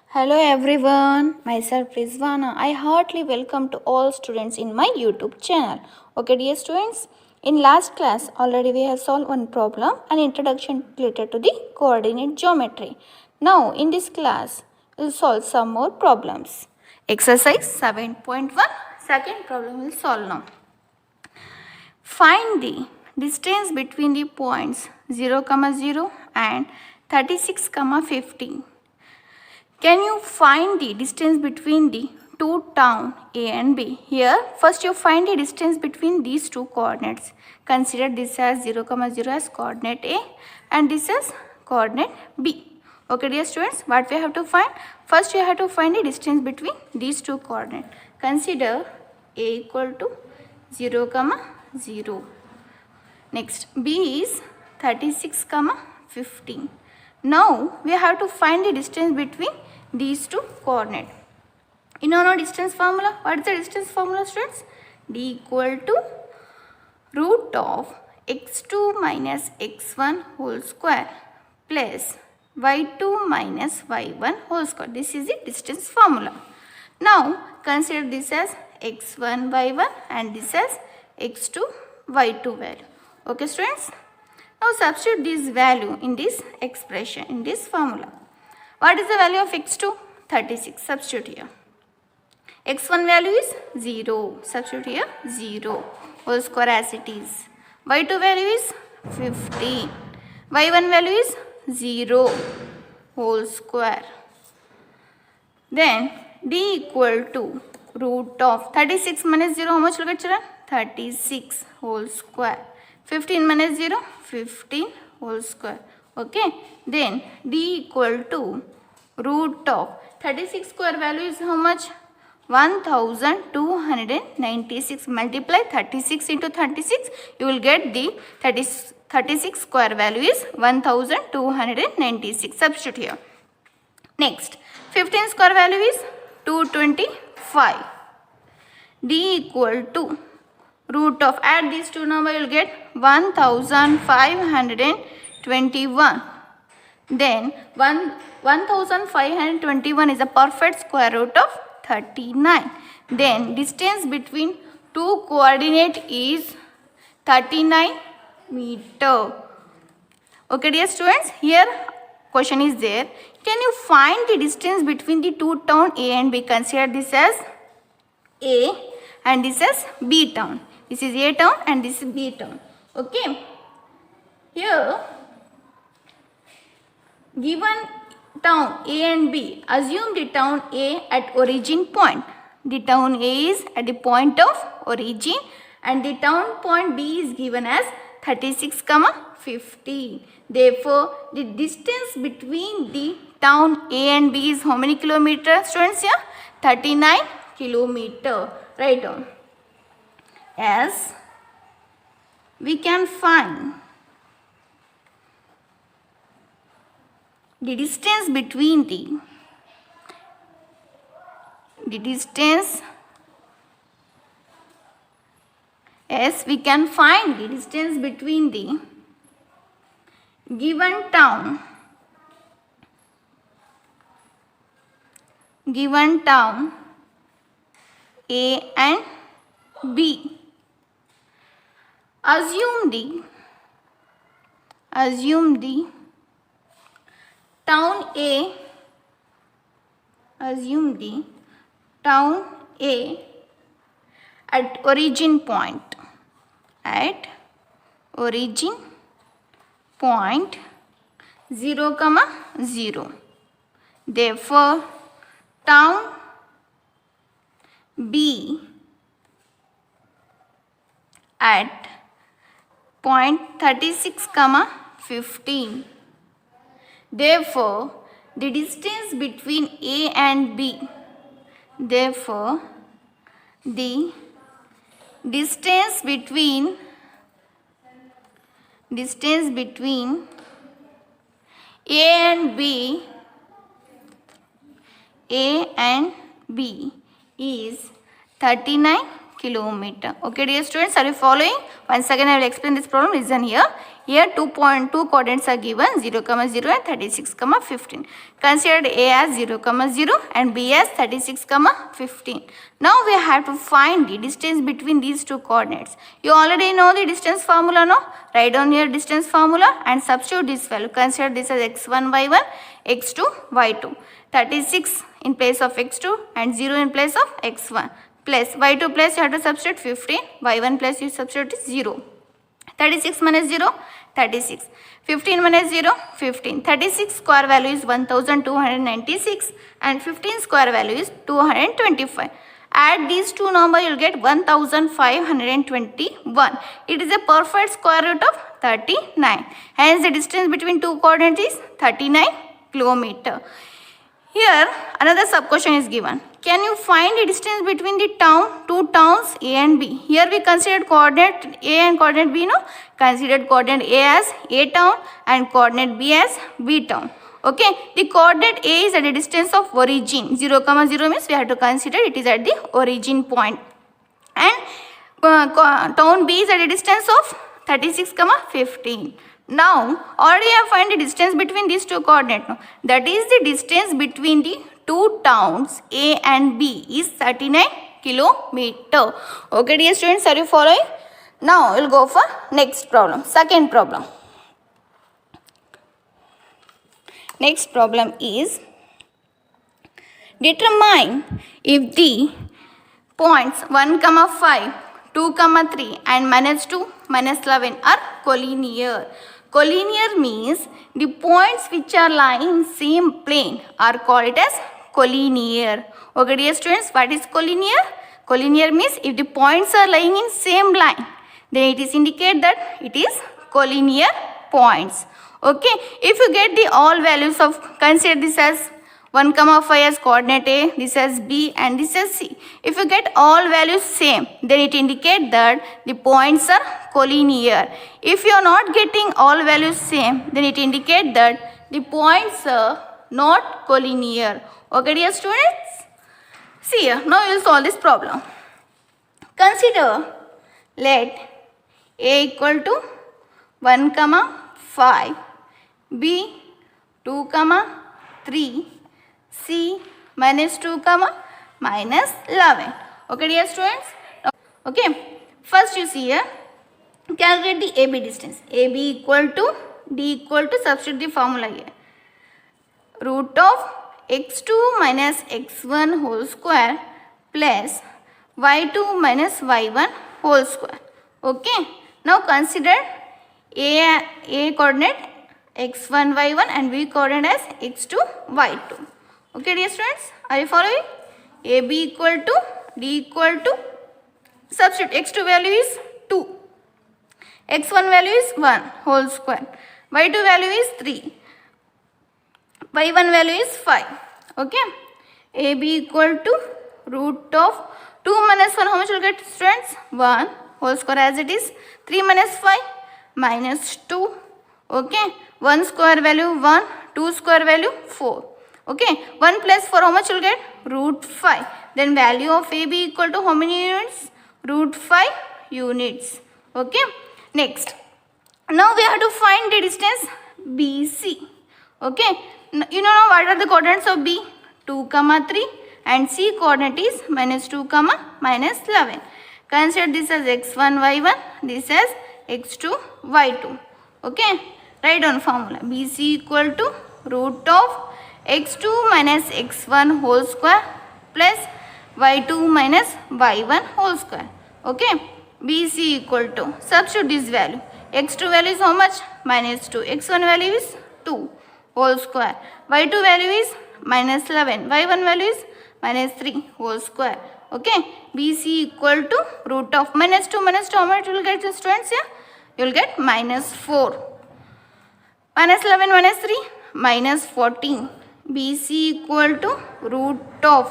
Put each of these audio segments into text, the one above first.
Hello everyone, myself Rizwana. I heartily welcome to all students in my YouTube channel. Okay dear students, in last class already we have solved one problem, an introduction related to the coordinate geometry. Now in this class we will solve some more problems. Exercise 7.1, second problem we will solve now. Find the distance between the points 0, 0 and 36, 15. Can you find the distance between the two towns A and B? Here, first you find the distance between these two coordinates. Consider this as 0, 0 as coordinate A and this as coordinate B. Okay dear students, what we have to find? First you have to find the distance between these two coordinates. Consider A equal to 0, 0. Next, B is 36, 15. Now, we have to find the distance between these two coordinates. You know distance formula? What is the distance formula, students? D equal to root of x2 minus x1 whole square plus y2 minus y1 whole square. This is the distance formula. Now, consider this as x1, y1 and this as x2, y2 value. Okay, students? Now, substitute this value in this expression, in this formula. What is the value of x2? 36. Substitute here. x1 value is 0. Substitute here 0. Whole square as it is. y2 value is 15. y1 value is 0. Whole square. Then d equal to root of 36 minus 0. How much will get, children? 36 whole square. 15 minus 0. 15 whole square. Okay. Then d equal to root of 36 square value is how much? 1296. Multiply 36 into 36. You will get the 36 square value is 1296. Substitute here. Next, 15 square value is 225. D equal to root of, add these two numbers, you will get 1521. Then 1521 is a perfect square root of 39. Then distance between two coordinates is 39 meter. Okay dear students, here question is there. Can you find the distance between the two towns A and B? Consider this as A and this as B town. This is A town and this is B town. Okay. Here, given town A and B, assume the town A at origin point. The town A is at the point of origin and the town point B is given as 36, 50. Therefore, the distance between the town A and B is how many kilometers, students here? 39 kilometer. Write down. As we can find the distance between the distance between the given town A and B. Assume the town A at origin point 0, 0. Therefore, town B at point 36, 15. Therefore, the distance between A and B. Therefore, the distance between A and B is 39 kilometer. Okay, dear students, are you following? Once again, I will explain this problem. Listen here. Here 2.2 coordinates are given 0, 0 and 36, 15. Consider A as 0, 0 and B as 36, 15. Now we have to find the distance between these two coordinates. You already know the distance formula, no? Write down your distance formula and substitute this value. Consider this as x1, y1, x2, y2. 36 in place of x2 and 0 in place of x1. Plus y2 plus you have to substitute 15, y1 plus you substitute is 0. 36 minus 0, 36. 15 minus 0, 15. 36 square value is 1296 and 15 square value is 225. Add these two numbers, you will get 1521. It is a perfect square root of 39. Hence the distance between two coordinates is 39 kilometer. Here another sub question is given. Can you find the distance between the two towns A and B? Here we considered coordinate A and coordinate B, no? Considered coordinate A as A town and coordinate B as B town. Okay, the coordinate A is at a distance of origin. 0, 0 means we have to consider it is at the origin point. And town B is at a distance of 36, 15. Now, already I find the distance between these two coordinates. No? That is the distance between the two towns A and B is 39 kilometer. Okay, dear students, are you following? Now, we'll go for next problem. Second problem. Next problem is determine if the points 1, 5, 2, 3 and -2, -11 are collinear. Collinear means the points which are lying in same plane are called as collinear. Okay, dear students, what is collinear? Collinear means if the points are lying in same line, then it is indicate that it is collinear points. Okay, if you get the all values of, consider this as 1, 5 as coordinate A, this as B and this as C. If you get all values same, then it indicates that the points are collinear. If you are not getting all values same, then it indicates that the points are not collinear. Okay, dear students? See here, now you will solve this problem. Consider, let A equal to 1, 5, B 2, 3, C -2, -11. Okay, dear students? Okay, first you see here, calculate the AB distance. AB equal to D equal to, substitute the formula here. Root of x2 minus x1 whole square plus y2 minus y1 whole square. Okay, now consider A coordinate x1, y1 and B coordinate as x2, y2. Okay, dear students, are you following? AB equal to D equal to, substitute x2 value is 2, x1 value is 1 whole square, y2 value is 3, y1 value is 5. Okay, AB equal to root of 2 minus 1, how much will get, students? 1 whole square as it is, 3 minus 5 minus 2. Okay, 1 square value 1, 2 square value 4. Okay, 1 plus 4, how much you will get? Root 5. Then value of AB equal to how many units? Root 5 units. Okay, next. Now we have to find the distance BC. Okay, you know what are the coordinates of B? 2, 3 and C coordinate is -2, -11. Consider this as x1, y1, this as x2, y2. Okay, write down formula. BC equal to root of x2 minus x1 whole square plus y2 minus y1 whole square. Okay, BC equal to, substitute this value. x2 value is how much? -2. x1 value is 2 whole square. y2 value is -11. y1 value is -3 whole square. Okay, BC equal to root of -2, how much you will get, students here? You will get -4. -11, -3, -14. BC equal to root of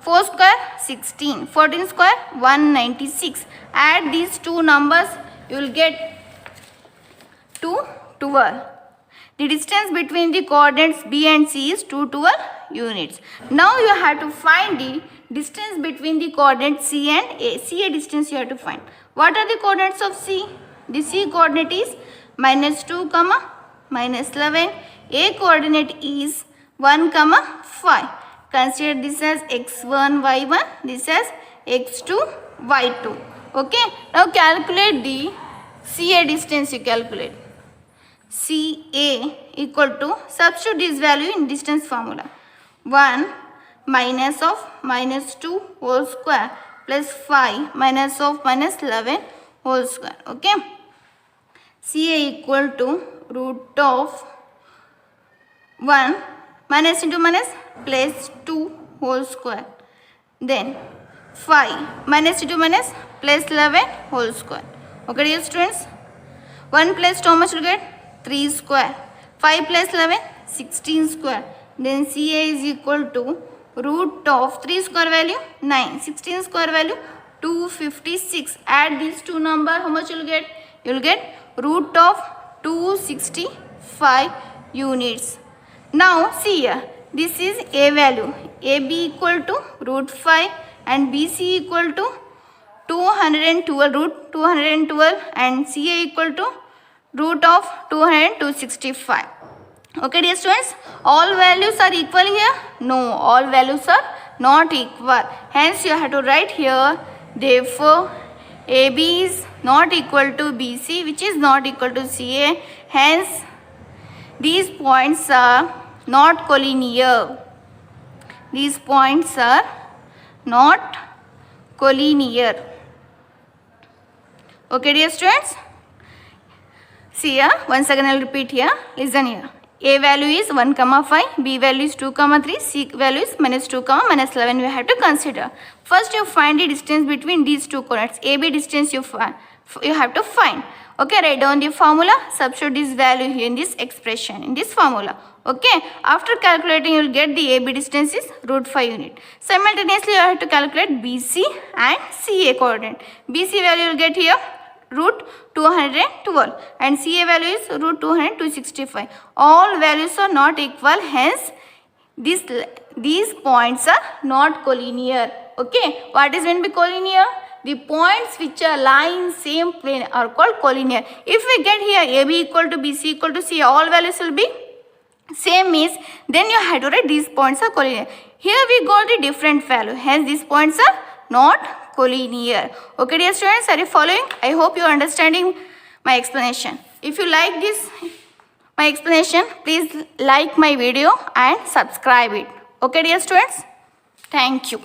4 square 16, 14 square 196. Add these two numbers, you will get 212. The distance between the coordinates B and C is 212 units. Now you have to find the distance between the coordinates C and A. CA distance you have to find. What are the coordinates of C? The C coordinate is -2, -11. A coordinate is 1, 5. Consider this as x1, y1. This as x2, y2. Okay. Now calculate the CA distance. You calculate. CA equal to, substitute this value in distance formula. 1 minus of -2 whole square plus 5 minus of -11 whole square. Okay. CA equal to root of 1 minus into minus plus 2 whole square. Then 5 minus into minus plus 11 whole square. Okay dear students. 1 plus 2 how much will get? 3 square. 5 plus 11 16 square. Then CA is equal to root of 3 square value 9. 16 square value 256. Add these two numbers. How much you will get? You will get root of 265 units. Now see here. This is A value. AB equal to root 5 and BC equal to 212, root 212, and CA equal to root of 265. Okay dear students, all values are equal here? No, all values are not equal. Hence you have to write here, therefore AB is not equal to BC, which is not equal to CA. Hence these points are not collinear. These points are not collinear. Okay dear students. See here, once again I will repeat here. Listen here. A value is 1, 5. B value is 2, 3. C value is -2, -11. We have to consider. First you find the distance between these two coordinates. AB distance you have to find. Okay, write down the formula. Substitute this value here in this expression, in this formula. Okay, after calculating you will get the AB distance is root 5 unit. Simultaneously you have to calculate BC and CA coordinate. BC value you will get here root 212 and CA value is root 265. All values are not equal, hence these points are not collinear. Okay, what is meant by collinear? The points which are lying in same plane are called collinear. If we get here AB equal to BC equal to CA, all values will be same, means then you have to write these points are collinear. Here we got the different value, hence these points are not collinear. Okay dear students, are you following? I hope you are understanding my explanation. If you like this my explanation, please like my video and subscribe it. Okay dear students, thank you.